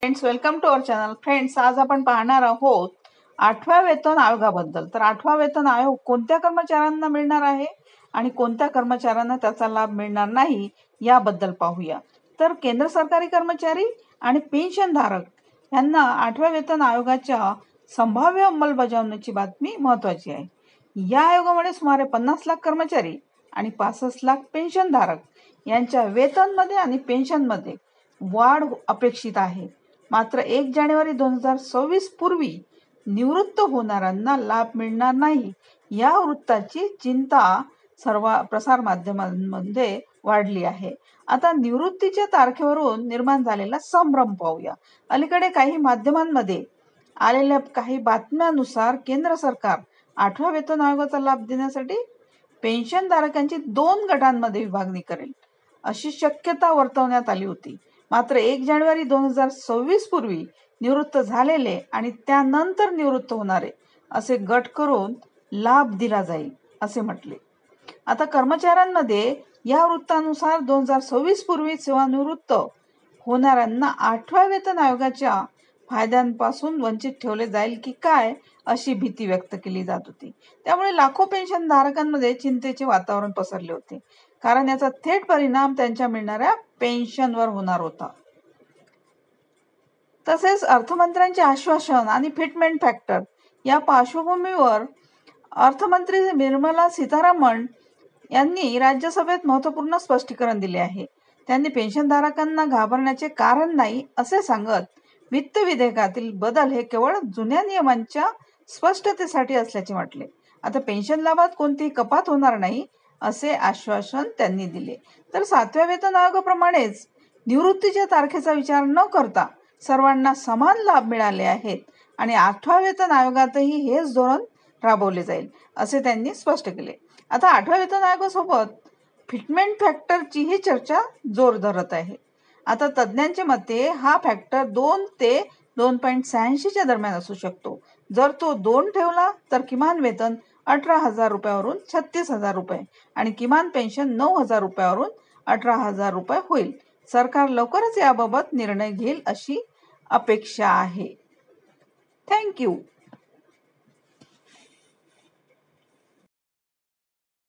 Friends, welcome to our channel. Friends, आज आपण पाहणार आहोत 8व्या वेतन आयोगाबद्दल. तर 8वा वेतन आयोग कोणत्या कर्मचाऱ्यांना मिळणार आहे आणि कोणत्या कर्मचाऱ्यांना त्याचा लाभ मिळणार नाही याबद्दल पाहूया. तर केंद्र सरकारी कर्मचारी आणि पेन्शनधारक यांना 8व्या वेतन आयोगाच्या संभाव्य अंमलबजावणीची बातमी महत्वाची आहे. या आयोगामुळे सुमारे 50 लाख कर्मचारी आणि 65 लाख पेन्शनधारक यांच्या वेतनमध्ये आणि पेन्शनमध्ये वाढ अपेक्षित आहे. मात्र 1 जानेवारी 2026 पूर्वी निवृत्त होणाऱ्यांना लाभ मिळणार नाही या वृत्ताची चिंता सर्व प्रसार माध्यमांमध्ये वाढली आहे. आता निवृत्तीच्या तारखेवरून निर्माण झालेला संभ्रम पाहूया. अलीकडे काही माध्यमांमध्ये आलेल्या काही बातम्यानुसार केंद्र सरकार 8व्या वेतन आयोगाचा लाभ देण्यासाठी पेन्शनधारकांची 2 गटांमध्ये विभागणी करेल अशी शक्यता वर्तवण्यात आली होती. मात्र 1 जानेवारी 2026 पूर्वी निवृत्त झालेले आणि त्यानंतर निवृत्त होणारे असे गट करून लाभ दिला जाईल असे म्हटले. आता कर्मचाऱ्यांमध्ये या वृत्तानुसार 2026 पूर्वी सेवानिवृत्त होणाऱ्यांना 8व्या वेतन आयोगाच्या फायद्यांपासून वंचित ठेवले जाईल की काय अशी भीती व्यक्त केली जात होती. त्यामुळे लाखो पेन्शन धारकांमध्ये चिंतेचे वातावरण पसरले होते, कारण याचा थेट परिणाम त्यांच्या मिळणाऱ्या पेन्शनवर होणार होता. तसेच अर्थमंत्र्यांचे आश्वासन आणि फिटमेंट फॅक्टर या पार्श्वभूमीवर अर्थमंत्री निर्मला सीतारामन यांनी राज्यसभेत महत्त्वपूर्ण स्पष्टीकरण दिले आहे. त्यांनी पेन्शनधारकांना घाबरण्याचे कारण नाही असे सांगत वित्त विधेयकातील बदल हे केवळ जुन्या नियमांच्या स्पष्टतेसाठी असल्याचे म्हटले. आता पेन्शन लाभात कोणतीही कपात होणार नाही असे आश्वासन त्यांनी दिले. तर 7व्या वेतन आयोगाप्रमाणेच निवृत्तीच्या तारखेचा विचार न करता सर्वांना समान लाभ मिळाले आहेत आणि 8व्या वेतन आयोगातही हेच धोरण राबवले जाईल असे त्यांनी स्पष्ट केले. आता 8व्या वेतन आयोगासोबत फिटमेंट फॅक्टरचीही चर्चा जोर धरत आहे. आता तज्ज्ञांच्या मते हा फॅक्टर 2 ते 2.86च्या दरम्यान असू शकतो. जर तो 2 ठेवला तर किमान वेतन 18,000 रुपयावरून 36,000 रुपये आणि किमान पेन्शन 9,000 रुपयावरून 18,000 रुपये होईल. सरकार लवकरच याबाबत निर्णय घेईल अशी अपेक्षा आहे. थँक्यू.